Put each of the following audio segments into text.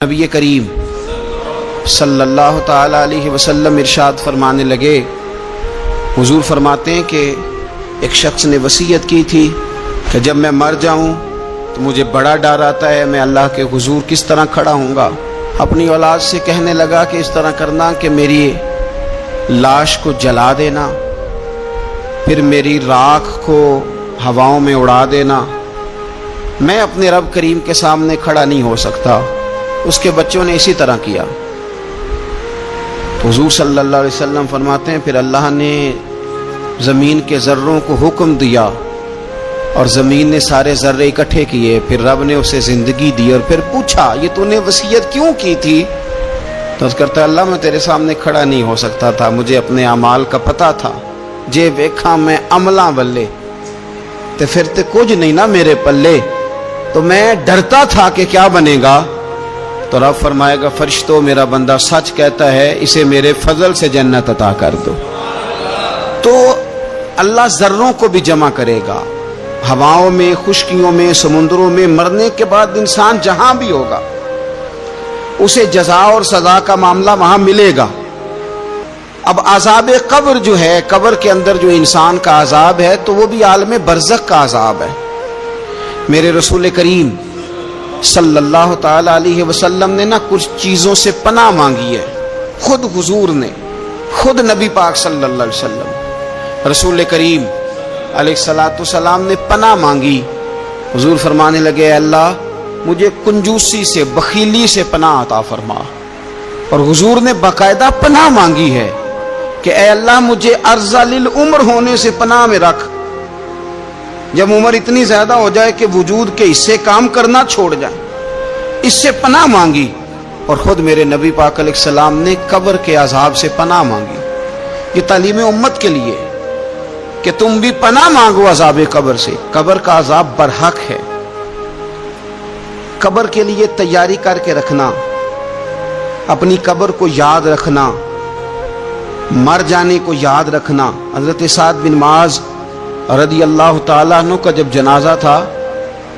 نبی کریم صلی اللہ تعالی علیہ وسلم ارشاد فرمانے لگے، حضور فرماتے ہیں کہ ایک شخص نے وصیت کی تھی کہ جب میں مر جاؤں تو مجھے بڑا ڈر آتا ہے، میں اللہ کے حضور کس طرح کھڑا ہوں گا۔ اپنی اولاد سے کہنے لگا کہ اس طرح کرنا کہ میری لاش کو جلا دینا، پھر میری راکھ کو ہواؤں میں اڑا دینا، میں اپنے رب کریم کے سامنے کھڑا نہیں ہو سکتا۔ اس کے بچوں نے اسی طرح کیا۔ تو حضور صلی اللہ علیہ وسلم فرماتے ہیں پھر اللہ نے زمین کے ذروں کو حکم دیا اور زمین نے سارے ذرے اکٹھے کیے، پھر رب نے اسے زندگی دی اور پھر پوچھا یہ تو نے وصیت کیوں کی تھی؟ تو اس کرتا اللہ میں تیرے سامنے کھڑا نہیں ہو سکتا تھا، مجھے اپنے اعمال کا پتہ تھا، جے ویکھاں میں عملاں والے تے پھر تے کچھ نہیں نا میرے پلے، تو میں ڈرتا تھا کہ کیا بنے گا۔ تو رب فرمائے گا فرشتوں میرا بندہ سچ کہتا ہے، اسے میرے فضل سے جنت عطا کر دو۔ تو اللہ ذروں کو بھی جمع کرے گا، ہواؤں میں، خشکیوں میں، سمندروں میں، مرنے کے بعد انسان جہاں بھی ہوگا اسے جزا اور سزا کا معاملہ وہاں ملے گا۔ اب عذاب قبر جو ہے، قبر کے اندر جو انسان کا عذاب ہے تو وہ بھی عالم برزخ کا عذاب ہے۔ میرے رسول کریم صلی اللہ تعالی علیہ وسلم نے کچھ چیزوں سے پناہ مانگی ہے، خود حضور نے، خود نبی پاک صلی اللہ علیہ وسلم رسول کریم علیہ السلام نے پناہ مانگی۔ حضور فرمانے لگے اے اللہ مجھے کنجوسی سے، بخیلی سے پناہ عطا فرما، اور حضور نے باقاعدہ پناہ مانگی ہے کہ اے اللہ مجھے ارذل العمر ہونے سے پناہ میں رکھ، جب عمر اتنی زیادہ ہو جائے کہ وجود کے حصے کام کرنا چھوڑ جائیں، اس سے پناہ مانگی۔ اور خود میرے نبی پاک علیہ السلام نے قبر کے عذاب سے پناہ مانگی۔ یہ تعلیم امت کے لیے کہ تم بھی پناہ مانگو عذاب قبر سے۔ قبر کا عذاب برحق ہے، قبر کے لیے تیاری کر کے رکھنا، اپنی قبر کو یاد رکھنا، مر جانے کو یاد رکھنا۔ حضرت سعد بن معاذ رضی اللہ تعالیٰ عنہ کا جب جنازہ تھا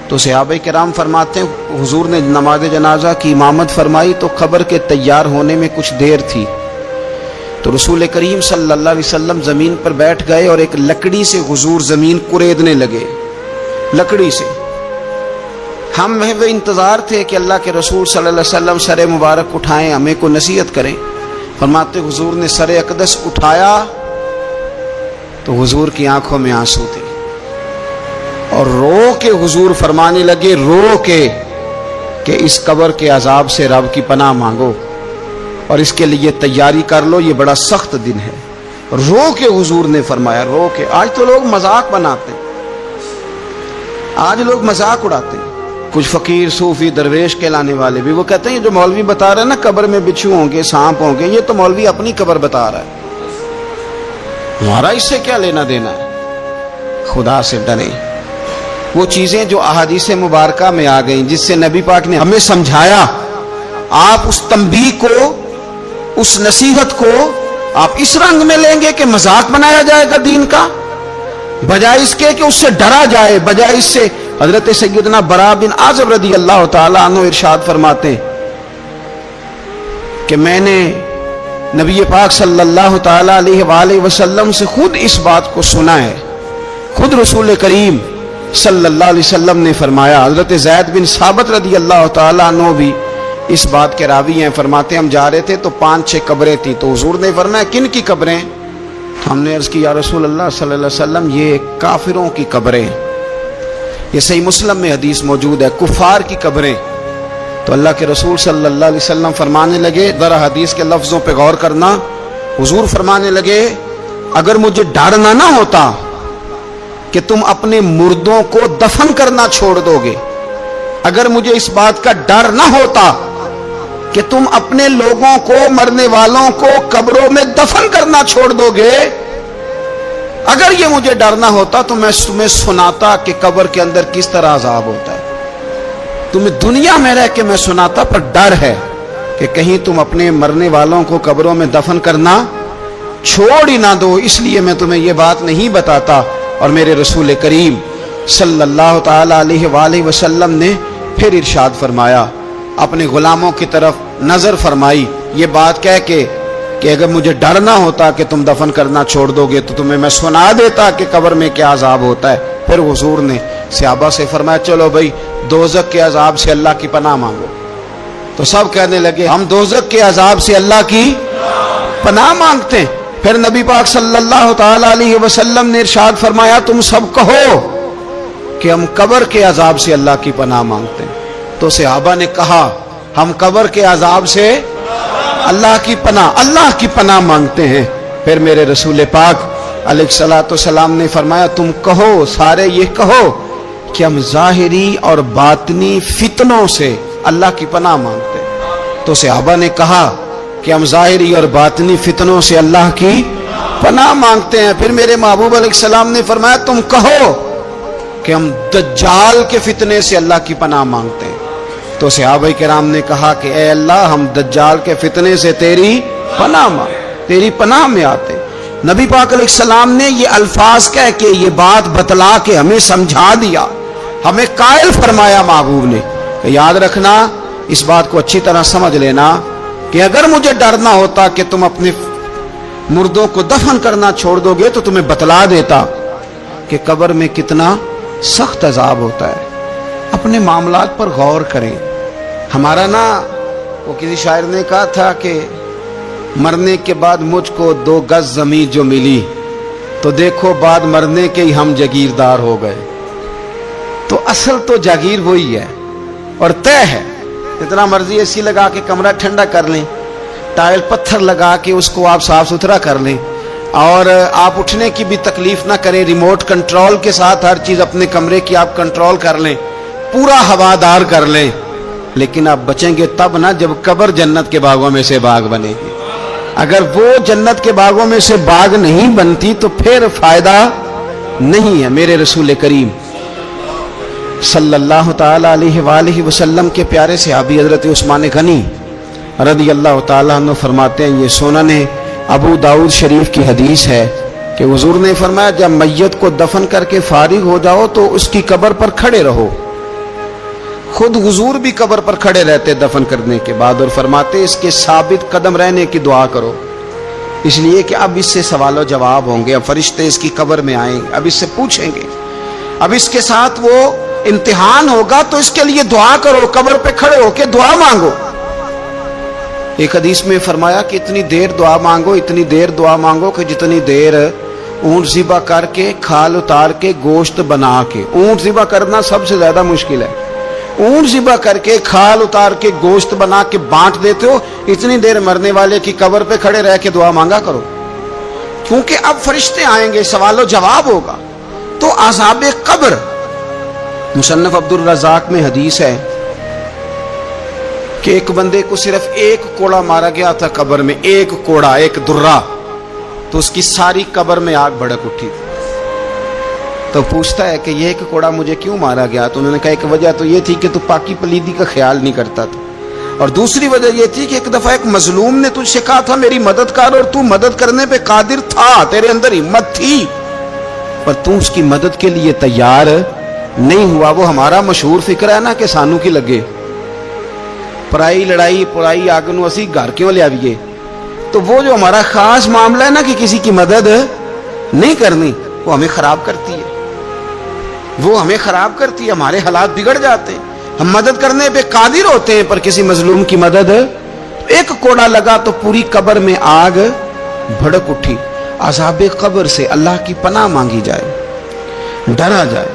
تو صحابہ کرام فرماتے ہیں حضور نے نماز جنازہ کی امامت فرمائی تو قبر کے تیار ہونے میں کچھ دیر تھی، تو رسول کریم صلی اللہ علیہ وسلم زمین پر بیٹھ گئے اور ایک لکڑی سے حضور زمین کریدنے لگے، لکڑی سے۔ ہم محو انتظار تھے کہ اللہ کے رسول صلی اللہ علیہ وسلم سر مبارک اٹھائیں، ہمیں کو نصیحت کریں۔ فرماتے حضور نے سر اقدس اٹھایا تو حضور کی آنکھوں میں آنسو تھے، اور رو کے حضور فرمانے لگے، رو کے کہ اس قبر کے عذاب سے رب کی پناہ مانگو اور اس کے لیے تیاری کر لو، یہ بڑا سخت دن ہے۔ رو کے حضور نے فرمایا، رو کے۔ آج تو لوگ مذاق بناتے ہیں، آج لوگ مذاق اڑاتے ہیں، کچھ فقیر صوفی درویش کہلانے والے بھی، وہ کہتے ہیں یہ جو مولوی بتا رہا ہے نا قبر میں بچھو ہوں گے، سانپ ہوں گے، یہ تو مولوی اپنی قبر بتا رہا ہے، ہمارا اس سے کیا لینا دینا ہے۔ خدا سے ڈریں، وہ چیزیں جو احادیث مبارکہ میں آ گئیں جس سے نبی پاک نے ہمیں سمجھایا، آپ اس تنبیہ کو، اس نصیحت کو آپ اس رنگ میں لیں گے کہ مذاق بنایا جائے گا دین کا، بجائے اس کے کہ اس سے ڈرا جائے، بجائے اس سے۔ حضرت سیدنا براء بن عازب رضی اللہ تعالی عنہ ارشاد فرماتے ہیں کہ میں نے نبی پاک صلی اللہ تعالی علیہ وآلہ وسلم سے خود اس بات کو سنا ہے، خود رسول کریم صلی اللہ علیہ وسلم نے فرمایا۔ حضرت زید بن ثابت رضی اللہ تعالی عنہ بھی اس بات کے راوی ہیں، فرماتے ہم جا رہے تھے تو 5-6 قبریں تھیں، تو حضور نے فرمایا کن کی قبریں؟ ہم نے عرض کی یا رسول اللہ صلی اللہ علیہ وسلم یہ کافروں کی قبریں، یہ صحیح مسلم میں حدیث موجود ہے، کفار کی قبریں۔ تو اللہ کے رسول صلی اللہ علیہ وسلم فرمانے لگے، ذرا حدیث کے لفظوں پہ غور کرنا، حضور فرمانے لگے اگر مجھے ڈر نہ ہوتا کہ تم اپنے مردوں کو دفن کرنا چھوڑ دو گے، اگر مجھے اس بات کا ڈر نہ ہوتا کہ تم اپنے لوگوں کو، مرنے والوں کو قبروں میں دفن کرنا چھوڑ دو گے، اگر یہ مجھے ڈر نہ ہوتا تو میں تمہیں سناتا کہ قبر کے اندر کس طرح عذاب ہوتا ہے، تمہیں دنیا میں رہ کے میں سناتا، پر ڈر ہے کہ کہیں تم اپنے مرنے والوں کو قبروں میں دفن کرنا چھوڑ ہی نہ دو، اس لیے میں تمہیں یہ بات نہیں بتاتا۔ اور میرے رسول کریم صلی اللہ تعالی علیہ وآلہ وسلم نے پھر ارشاد فرمایا اپنے غلاموں کی طرف نظر فرمائی، یہ بات کہہ کے کہ اگر مجھے ڈر نہ ہوتا کہ تم دفن کرنا چھوڑ دو گے تو تمہیں میں سنا دیتا کہ قبر میں کیا عذاب ہوتا ہے۔ پھر حضور نے صحابہ سے فرمایا چلو بھائی دوزخ کے عذاب سے اللہ کی پناہ مانگو۔ تو سب کہنے لگے ہم دوزخ کے عذاب سے اللہ کی پناہ مانگتے ہیں۔ پھر نبی پاک صلی اللہ تعالی علیہ وسلم نے ارشاد فرمایا تم سب کہو کہ ہم قبر کے عذاب سے اللہ کی پناہ مانگتے ہیں۔ تو صحابہ نے کہا ہم قبر کے عذاب سے اللہ کی پناہ مانگتے ہیں۔ پھر میرے رسول پاک علیہ الصلوۃ والسلام نے فرمایا تم کہو، سارے یہ کہو کہ ہم ظاہری اور باطنی فتنوں سے اللہ کی پناہ مانگتے ہیں۔ تو صحابہ نے کہا کہ ہم ظاہری اور باطنی فتنوں سے اللہ کی پناہ مانگتے ہیں۔ پھر میرے محبوب علیہ السلام نے فرمایا تم کہو کہ ہم دجال کے فتنے سے اللہ کی پناہ مانگتے ہیں۔ تو صحابہ کرام نے کہا کہ اے اللہ ہم دجال کے فتنے سے تیری پناہ تیری پناہ میں آتے۔ نبی پاک علیہ السلام نے یہ الفاظ کہہ کے یہ بات بتلا کے ہمیں سمجھا دیا، ہمیں قائل فرمایا محبوب نے کہ یاد رکھنا، اس بات کو اچھی طرح سمجھ لینا کہ اگر مجھے ڈر نہ ہوتا کہ تم اپنے مردوں کو دفن کرنا چھوڑ دو گے تو تمہیں بتلا دیتا کہ قبر میں کتنا سخت عذاب ہوتا ہے۔ اپنے معاملات پر غور کریں۔ ہمارا نا وہ کسی شاعر نے کہا تھا کہ مرنے کے بعد مجھ کو 2 گز زمین جو ملی تو دیکھو بعد مرنے کے ہی ہم جاگیردار ہو گئے۔ تو اصل تو جاگیر وہی ہے اور طے ہے۔ جتنا مرضی اے سی لگا کے کمرہ ٹھنڈا کر لیں، ٹائل پتھر لگا کے اس کو آپ صاف ستھرا کر لیں، اور آپ اٹھنے کی بھی تکلیف نہ کریں، ریموٹ کنٹرول کے ساتھ ہر چیز اپنے کمرے کی آپ کنٹرول کر لیں، پورا ہوادار کر لیں، لیکن آپ بچیں گے تب نہ جب قبر جنت کے باغوں میں سے باغ بنے گی۔ اگر وہ جنت کے باغوں میں سے باغ نہیں بنتی تو پھر فائدہ نہیں ہے۔ میرے رسول کریم صلی اللہ تعالی علیہ وآلہ وسلم کے پیارے صحابی حضرت عثمان غنی رضی اللہ تعالیٰ عنہ فرماتے ہیں، یہ سنن ابو داؤد شریف کی حدیث ہے کہ حضور نے فرمایا جب میت کو دفن کر کے فارغ ہو جاؤ تو اس کی قبر پر کھڑے رہو۔ خود حضور بھی قبر پر کھڑے رہتے دفن کرنے کے بعد اور فرماتے اس کے ثابت قدم رہنے کی دعا کرو، اس لیے کہ اب اس سے سوال و جواب ہوں گے، اب فرشتے اس کی قبر میں آئیں گے، اب اس سے پوچھیں گے، اب اس کے ساتھ وہ امتحان ہوگا، تو اس کے لیے دعا کرو، قبر پہ کھڑے ہو کے دعا مانگو۔ ایک حدیث میں فرمایا کہ اتنی دیر دعا مانگو کہ جتنی دیر اونٹ ذبح کر کے کھال اتار کے گوشت بنا کے، اونٹ ذبح کرنا سب سے زیادہ مشکل ہے، اونٹ ذبح کر کے کھال اتار کے گوشت بنا کے بانٹ دیتے ہو، اتنی دیر مرنے والے کی قبر پہ کھڑے رہ کے دعا مانگا کرو، کیونکہ اب فرشتے آئیں گے، سوال و جواب ہوگا۔ تو عذاب قبر، مصنف عبد الرزاق میں حدیث ہے کہ ایک بندے کو صرف ایک کوڑا مارا گیا تھا قبر میں، ایک کوڑا، ایک درہ، تو اس کی ساری قبر میں آگ بھڑک اٹھی۔ تو پوچھتا ہے کہ یہ ایک کوڑا مجھے کیوں مارا گیا؟ تو انہوں نے کہا ایک وجہ تو یہ تھی کہ تو پاکی پلیدی کا خیال نہیں کرتا تھا، اور دوسری وجہ یہ تھی کہ ایک دفعہ ایک مظلوم نے تجھ سے کہا تھا میری مدد کر، اور تو مدد کرنے پہ قادر تھا، تیرے اندر ہمت تھی، پر تو اس کی مدد کے لیے تیار نہیں ہوا۔ وہ ہمارا مشہور فکر ہے نا کہ سانو کی لگے، پرائی لڑائی پرائی آگ نو اسی گھر کیوں لے آئیے۔ تو وہ جو ہمارا خاص معاملہ ہے نا کہ کسی کی مدد نہیں کرنی، وہ ہمیں خراب کرتی ہے، ہمارے حالات بگڑ جاتے ہیں۔ ہم مدد کرنے پہ قادر ہوتے ہیں پر کسی مظلوم کی مدد، ایک کوڑا لگا تو پوری قبر میں آگ بھڑک اٹھی۔ عذاب قبر سے اللہ کی پناہ مانگی جائے، ڈرا جائے،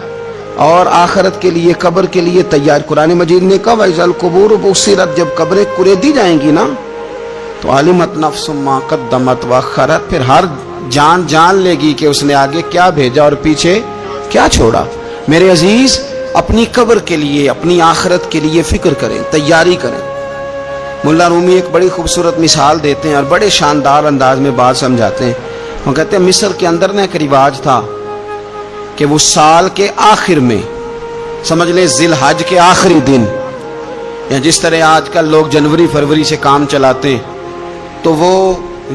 اور آخرت کے لیے قبر کے لیے تیار۔ قرآن مجید نے کہا وَإِذَا الْقُبُورُ بُعْثِرَتْ، جب قبریں کریدی جائیں گی نا تو عَلِمَتْ نَفْسٌ مَا قَدَّمَتْ وَأَخَّرَتْ، پھر ہر جان لے گی کہ اس نے آگے کیا بھیجا اور پیچھے کیا چھوڑا۔ میرے عزیز، اپنی قبر کے لیے، اپنی آخرت کے لیے فکر کریں، تیاری کریں۔ ملا رومی ایک بڑی خوبصورت مثال دیتے ہیں اور بڑے شاندار انداز میں بات سمجھاتے ہیں۔ وہ کہتے ہیں مصر کے اندر نا ایک رواج تھا کہ وہ سال کے آخر میں، سمجھ لیں ذی الحج کے آخری دن، یا جس طرح آج کل لوگ جنوری فروری سے کام چلاتے ہیں، تو وہ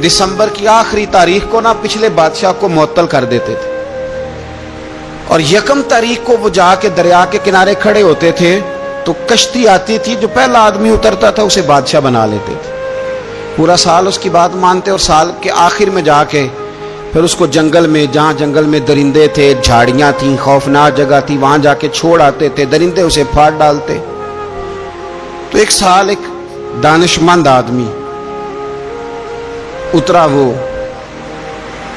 دسمبر کی آخری تاریخ کو نا پچھلے بادشاہ کو معطل کر دیتے تھے، اور یکم تاریخ کو وہ جا کے دریا کے کنارے کھڑے ہوتے تھے تو کشتی آتی تھی، جو پہلا آدمی اترتا تھا اسے بادشاہ بنا لیتے تھے، پورا سال اس کی بات مانتے، اور سال کے آخر میں جا کے پھر اس کو جنگل میں، جہاں جنگل میں درندے تھے، جھاڑیاں تھیں، خوفناک جگہ تھی، وہاں جا کے چھوڑ آتے تھے، درندے اسے پھاڑ ڈالتے۔ تو ایک سال ایک دانشمند آدمی اترا، وہ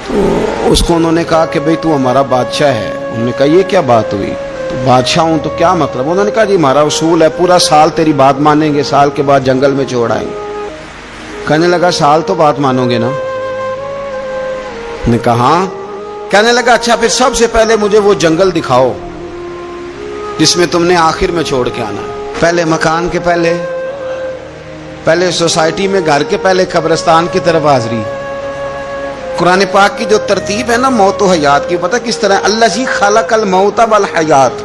تو اس کو انہوں نے کہا کہ بھئی تو ہمارا بادشاہ ہے۔ انہوں نے کہا یہ کیا بات ہوئی؟ تو بادشاہ ہوں تو کیا مطلب؟ انہوں نے کہا جی ہمارا اصول ہے، پورا سال تیری بات مانیں گے، سال کے بعد جنگل میں چھوڑ آئیں گے۔ کہنے لگا سال تو بات مانو گے نا؟ نے کہا ہاں۔ کہنے لگا اچھا پھر سب سے پہلے مجھے وہ جنگل دکھاؤ جس میں تم نے آخر میں چھوڑ کے آنا ہے۔ پہلے مکان کے پہلے سوسائٹی میں، گھر کے پہلے قبرستان کی طرف حاضری۔ قرآن پاک کی جو ترتیب ہے نا موت و حیات کی، پتہ کس طرح؟ الذی خلق الموت والحیات،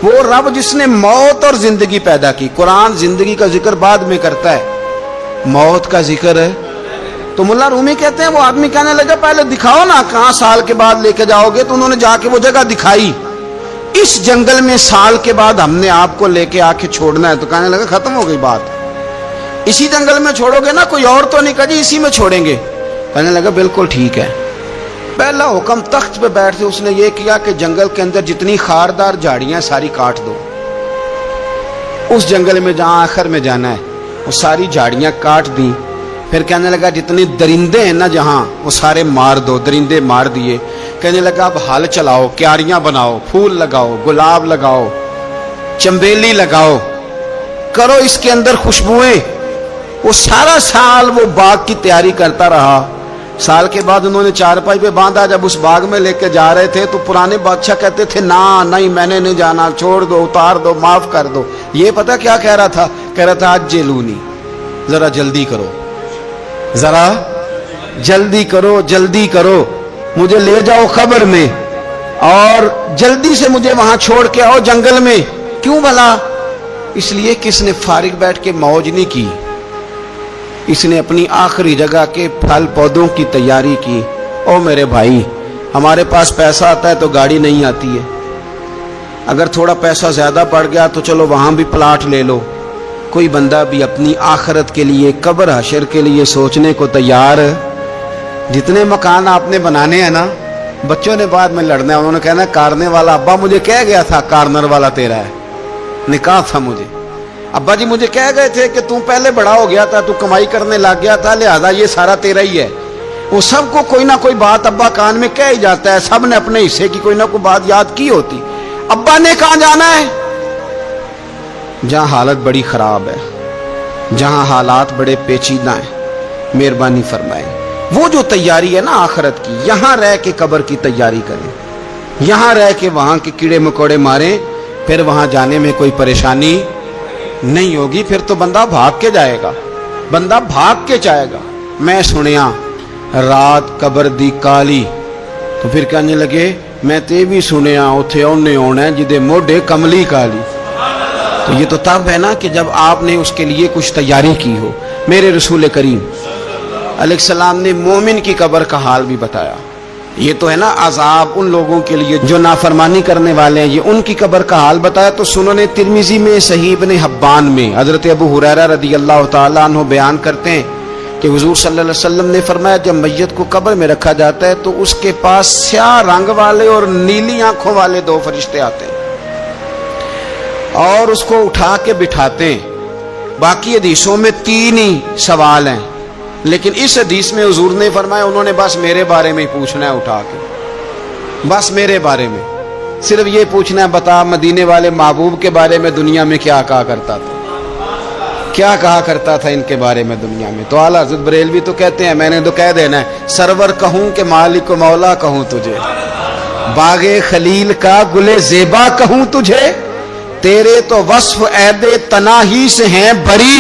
وہ رب جس نے موت اور زندگی پیدا کی۔ قرآن زندگی کا ذکر بعد میں کرتا ہے، موت کا ذکر ہے۔ تو ملا رومی کہتے ہیں وہ آدمی کہنے لگا پہلے دکھاؤ نا کہاں سال کے بعد لے کے جاؤ گے۔ تو انہوں نے جا کے وہ جگہ دکھائی، اس جنگل میں سال کے بعد ہم نے آپ کو لے کے آ کے چھوڑنا ہے۔ تو کہنے لگا ختم ہو گئی بات، اسی جنگل میں چھوڑو گے نا، کوئی اور تو نہیں؟ کہا جی اسی میں چھوڑیں گے۔ کہنے لگا بالکل ٹھیک ہے۔ پہلا حکم تخت پہ بیٹھ کے اس نے یہ کیا کہ جنگل کے اندر جتنی خاردار جھاڑیاں ساری کاٹ دو، اس جنگل میں جہاں آخر میں جانا ہے وہ ساری جھاڑیاں کاٹ دی۔ پھر کہنے لگا جتنے درندے ہیں نا جہاں وہ سارے مار دو، درندے مار دیے۔ کہنے لگا اب ہل چلاؤ، کیاریاں بناؤ، پھول لگاؤ، گلاب لگاؤ، چنبیلی لگاؤ، کرو اس کے اندر خوشبوئیں۔ وہ سارا سال وہ باغ کی تیاری کرتا رہا۔ سال کے بعد انہوں نے چارپائی پہ باندھا، جب اس باغ میں لے کے جا رہے تھے تو پرانے بادشاہ کہتے تھے نا نہیں میں نے نہیں جانا، چھوڑ دو، اتار دو، معاف کر دو۔ یہ پتہ کیا کہہ رہا تھا؟ کہہ رہا تھا عجلونی، ذرا جلدی کرو، ذرا جلدی کرو، جلدی کرو، مجھے لے جاؤ خبر میں اور جلدی سے مجھے وہاں چھوڑ کے آؤ جنگل میں۔ کیوں بھلا؟ اس لیے کہ اس نے فارغ بیٹھ کے موج نہیں کی، اس نے اپنی آخری جگہ کے پھل پودوں کی تیاری کی۔ او میرے بھائی، ہمارے پاس پیسہ آتا ہے تو گاڑی نہیں آتی ہے، اگر تھوڑا پیسہ زیادہ پڑ گیا تو چلو وہاں بھی پلاٹ لے لو۔ کوئی بندہ بھی اپنی آخرت کے لیے، قبر حشر کے لیے سوچنے کو تیار؟ جتنے مکان آپ نے بنانے ہیں نا، بچوں نے بعد میں لڑنا ہے، انہوں نے کہنا کارنے والا ابا مجھے کہہ گیا تھا کارنر والا تیرا ہے، نکاح تھا مجھے، ابا جی مجھے کہہ گئے تھے کہ تم پہلے بڑا ہو گیا تھا، تو کمائی کرنے لگ گیا تھا، لہذا یہ سارا تیرا ہی ہے۔ وہ سب کو کوئی نہ کوئی بات ابا کان میں کہہ ہی جاتا ہے، سب نے اپنے حصے کی کوئی نہ کوئی بات یاد کی ہوتی۔ ابا نے کہاں جانا ہے؟ جہاں حالت بڑی خراب ہے، جہاں حالات بڑے پیچیدہ ہیں، مہربانی فرمائیں وہ جو تیاری ہے نا آخرت کی، یہاں رہ کے قبر کی تیاری کریں، یہاں رہ کے وہاں کے کیڑے مکوڑے ماریں، پھر وہاں جانے میں کوئی پریشانی نہیں ہوگی۔ پھر تو بندہ بھاگ کے جائے گا، بندہ بھاگ کے جائے گا۔ میں سنیا رات قبر دی کالی، تو پھر کہنے لگے میں تے بھی سنیا اتھے اونے ہونا ہے جدے موڈے کملی کالی۔ تو یہ تو تب ہے نا کہ جب آپ نے اس کے لیے کچھ تیاری کی ہو۔ میرے رسول کریم علیہ السلام نے مومن کی قبر کا حال بھی بتایا۔ یہ تو ہے نا عذاب ان لوگوں کے لیے جو نافرمانی کرنے والے ہیں، یہ ان کی قبر کا حال بتایا۔ تو سنن ترمذی میں، صحیح ابن حبان میں حضرت ابو ہریرہ رضی اللہ تعالیٰ عنہ بیان کرتے ہیں کہ حضور صلی اللہ علیہ وسلم نے فرمایا جب میت کو قبر میں رکھا جاتا ہے تو اس کے پاس سیاہ رنگ والے اور نیلی آنکھوں والے دو فرشتے آتے ہیں اور اس کو اٹھا کے بٹھاتے ہیں۔ باقی حدیثوں میں 3 ہی سوال ہیں، لیکن اس حدیث میں حضور نے فرمایا انہوں نے بس میرے بارے میں ہی پوچھنا ہے، اٹھا کے بس میرے بارے میں صرف یہ پوچھنا ہے، بتا مدینے والے محبوب کے بارے میں دنیا میں کیا کہا کرتا تھا، کیا کہا کرتا تھا ان کے بارے میں دنیا میں۔ تو اعلیٰ حضرت بریلوی تو کہتے ہیں میں نے تو کہہ دینا ہے سرور کہوں کہ مالک و مولا کہوں تجھے، باغ خلیل کا گلے زیبا کہوں تجھے، تیرے تو وصف عیب تناہی سے ہیں بری،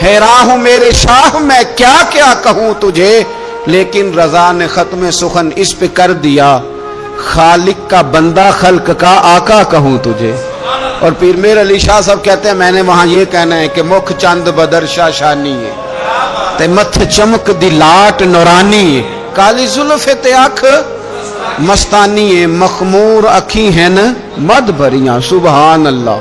حیران ہوں میرے شاہ میں کیا کیا کہوں تجھے، لیکن رضا نے ختم سخن اس پہ کر دیا، خالق کا بندہ خلق کا آقا کہوں تجھے۔ اور پیر میر علی شاہ صاحب کہتے ہیں میں نے وہاں یہ کہنا ہے کہ مکھ چند بدر شاہ شانی ہے تے متھ چمک دی لاٹ نورانی ہے، کالی زلف تے اکھ مستانی ہے، مخمور اکھی ہیں مد بھریاں، سبحان اللہ۔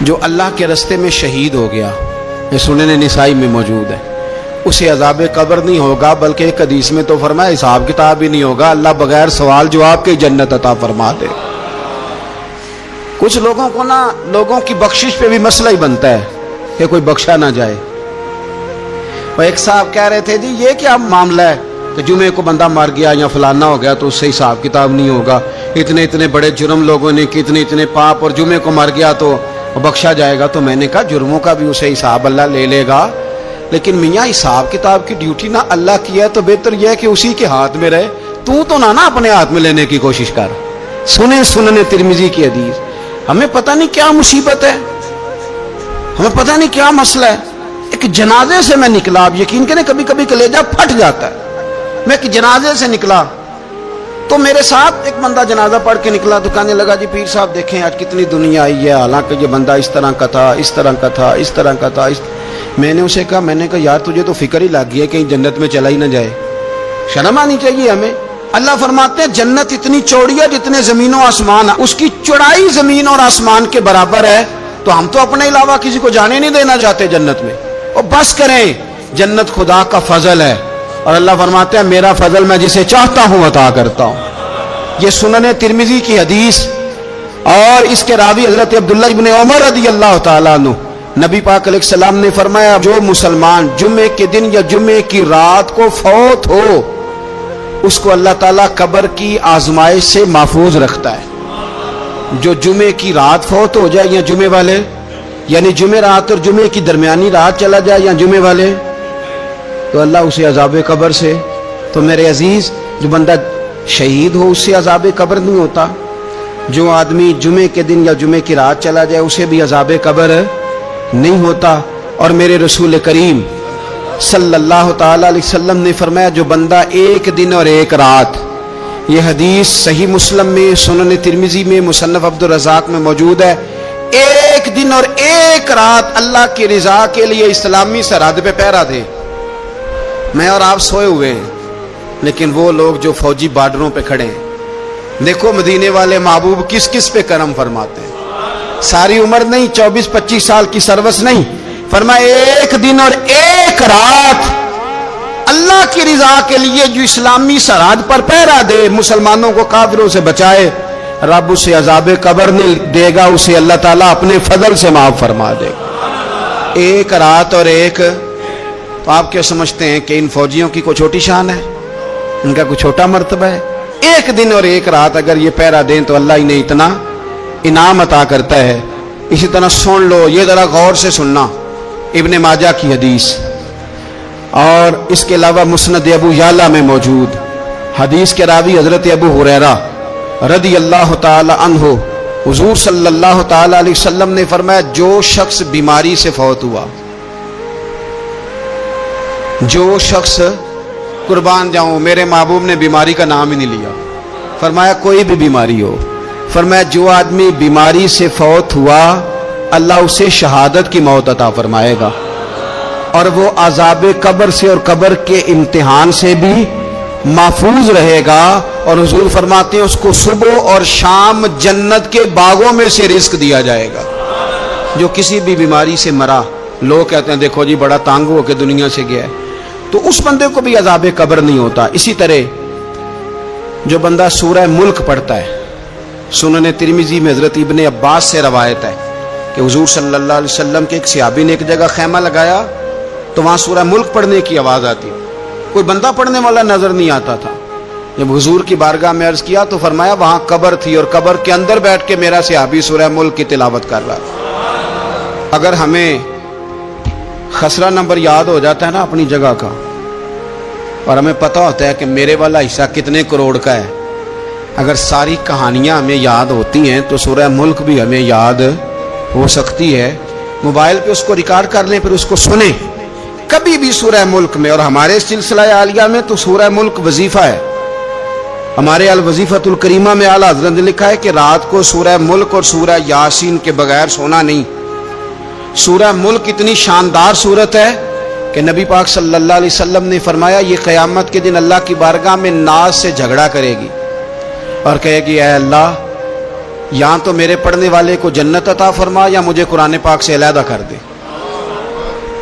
جو اللہ کے راستے میں شہید ہو گیا، یہ سنن نسائی میں موجود ہے، اسے عذاب قبر نہیں ہوگا، بلکہ ایک حدیث میں تو فرمایا حساب کتاب ہی نہیں ہوگا، اللہ بغیر سوال جواب کے جنت عطا فرما دے۔ کچھ لوگوں کو نا لوگوں کی بخشش پہ بھی مسئلہ ہی بنتا ہے کہ کوئی بخشا نہ جائے۔ وہ ایک صاحب کہہ رہے تھے جی یہ کیا معاملہ ہے کہ جمعے کو بندہ مر گیا یا فلانا ہو گیا تو اس سے حساب کتاب نہیں ہوگا، اتنے بڑے جرم لوگوں نے کی، اتنے پاپ، اور جمعے کو مر گیا تو بخشا جائے گا۔ تو میں نے کہا جرموں کا بھی اسے حساب اللہ لے لے گا، لیکن میاں حساب کتاب کی ڈیوٹی نہ اللہ کی ہے تو بہتر یہ ہے کہ اسی کے ہاتھ میں رہے، تو نہ اپنے ہاتھ میں لینے کی کوشش کر۔ سنن ترمذی کی حدیث۔ ہمیں پتہ نہیں کیا مصیبت ہے، ہمیں پتہ نہیں کیا مسئلہ ہے۔ ایک جنازے سے میں نکلا، آپ یقین کریں کبھی کبھی کلیجہ پھٹ جاتا ہے۔ میں ایک جنازے سے نکلا تو میرے ساتھ ایک بندہ جنازہ پڑھ کے نکلا تو کہنے لگا جی پیر صاحب دیکھیں آج کتنی دنیا آئی ہے، حالانکہ یہ بندہ اس طرح کا تھا، اس طرح کا تھا، اس طرح کا تھا۔ میں نے اسے کہا یار تجھے تو فکر ہی لگ گئی ہے کہیں جنت میں چلا ہی نہ جائے، شرم آنی چاہیے ہمیں۔ اللہ فرماتے ہیں جنت اتنی چوڑی ہے جتنے زمین و آسمان ہے، اس کی چوڑائی زمین اور آسمان کے برابر ہے، تو ہم تو اپنے علاوہ کسی کو جانے نہیں دینا چاہتے جنت میں۔ اور بس کریں، جنت خدا کا فضل ہے، اور اللہ فرماتے ہیں میرا فضل میں جسے چاہتا ہوں عطا کرتا ہوں۔ یہ سنن ترمذی کی حدیث، اور اس کے راوی حضرت عبداللہ ابن عمر رضی اللہ تعالیٰ عنہ، نبی پاک علیہ السلام نے فرمایا جو مسلمان جمعے کے دن یا جمعے کی رات کو فوت ہو اس کو اللہ تعالیٰ قبر کی آزمائش سے محفوظ رکھتا ہے۔ جو جمعے کی رات فوت ہو جائے یا جمعے والے، یعنی جمعے رات اور جمعے کی درمیانی رات چلا جائے یا جمعے والے، تو اللہ اسے عذاب قبر سے، تو میرے عزیز جو بندہ شہید ہو اس سے عذاب قبر نہیں ہوتا، جو آدمی جمعے کے دن یا جمعے کی رات چلا جائے اسے بھی عذاب قبر نہیں ہوتا۔ اور میرے رسول کریم صلی اللہ تعالی علیہ وسلم نے فرمایا جو بندہ ایک دن اور ایک رات، یہ حدیث صحیح مسلم میں، سنن ترمذی میں، مصنف عبدالرزاق میں موجود ہے، ایک دن اور ایک رات اللہ کی رضا کے لیے اسلامی سرحد پہ پہرا دے۔ میں اور آپ سوئے ہوئے ہیں، لیکن وہ لوگ جو فوجی بارڈروں پہ کھڑے ہیں، دیکھو مدینے والے محبوب کس کس پہ کرم فرماتے ہیں۔ ساری عمر نہیں، 24-25 سال کی سروس نہیں، فرمایا ایک دن اور ایک رات اللہ کی رضا کے لیے جو اسلامی سرحد پر پہرا دے، مسلمانوں کو کافروں سے بچائے، رب اسے عذاب قبر نہیں دے گا، اسے اللہ تعالیٰ اپنے فضل سے معاف فرما دے گا۔ ایک رات اور ایک، تو آپ کیا سمجھتے ہیں کہ ان فوجیوں کی کوئی چھوٹی شان ہے، ان کا کوئی چھوٹا مرتبہ ہے؟ ایک دن اور ایک رات اگر یہ پہرا دیں تو اللہ انہیں اتنا انعام عطا کرتا ہے۔ اسی طرح سن لو، یہ ذرا غور سے سننا، ابن ماجہ کی حدیث، اور اس کے علاوہ مسند ابو یعلا میں موجود حدیث کے راوی حضرت ابو ہریرہ رضی اللہ تعالی عنہ، حضور صلی اللہ تعالی علیہ وسلم نے فرمایا جو شخص بیماری سے فوت ہوا، جو شخص، قربان جاؤں میرے محبوب نے بیماری کا نام ہی نہیں لیا، فرمایا کوئی بھی بیماری ہو، فرمایا جو آدمی بیماری سے فوت ہوا اللہ اسے شہادت کی موت عطا فرمائے گا، اور وہ عذاب قبر سے اور قبر کے امتحان سے بھی محفوظ رہے گا، اور حضور فرماتے ہیں اس کو صبح اور شام جنت کے باغوں میں سے رزق دیا جائے گا۔ جو کسی بھی بیماری سے مرا، لوگ کہتے ہیں دیکھو جی بڑا تانگ ہو کے دنیا سے گیا ہے، تو اس بندے کو بھی عذاب قبر نہیں ہوتا۔ اسی طرح جو بندہ سورہ ملک پڑھتا ہے، سنن ترمذی میں حضرت ابن عباس سے روایت ہے کہ حضور صلی اللہ علیہ وسلم کے ایک صحابی نے ایک جگہ خیمہ لگایا تو وہاں سورہ ملک پڑھنے کی آواز آتی، کوئی بندہ پڑھنے والا نظر نہیں آتا تھا۔ جب حضور کی بارگاہ میں عرض کیا تو فرمایا وہاں قبر تھی اور قبر کے اندر بیٹھ کے میرا صحابی سورہ ملک کی تلاوت کر رہا۔ اگر ہمیں خسرہ نمبر یاد ہو جاتا ہے نا اپنی جگہ کا، اور ہمیں پتہ ہوتا ہے کہ میرے والا حصہ کتنے کروڑ کا ہے، اگر ساری کہانیاں ہمیں یاد ہوتی ہیں تو سورہ ملک بھی ہمیں یاد ہو سکتی ہے۔ موبائل پہ اس کو ریکارڈ کر لیں، پھر اس کو سنیں کبھی بھی سورہ ملک میں۔ اور ہمارے سلسلہ عالیہ میں تو سورہ ملک وظیفہ ہے، ہمارے الوظیفۃ الکریمہ میں اعلیٰ حضرت نے لکھا ہے کہ رات کو سورہ ملک اور سورہ یاسین کے بغیر سونا نہیں۔ سورہ ملک اتنی شاندار صورت ہے کہ نبی پاک صلی اللہ علیہ وسلم نے فرمایا یہ قیامت کے دن اللہ کی بارگاہ میں ناز سے جھگڑا کرے گی اور کہے گی اے اللہ یا تو میرے پڑھنے والے کو جنت عطا فرما یا مجھے قرآن پاک سے علیحدہ کر دے.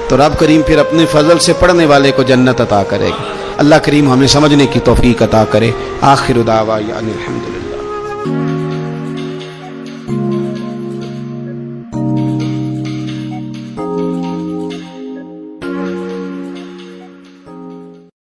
تو رب کریم پھر اپنے فضل سے پڑھنے والے کو جنت عطا کرے گا. اللہ کریم ہمیں سمجھنے کی توفیق عطا کرے. آخر دعوانا الحمدللہ.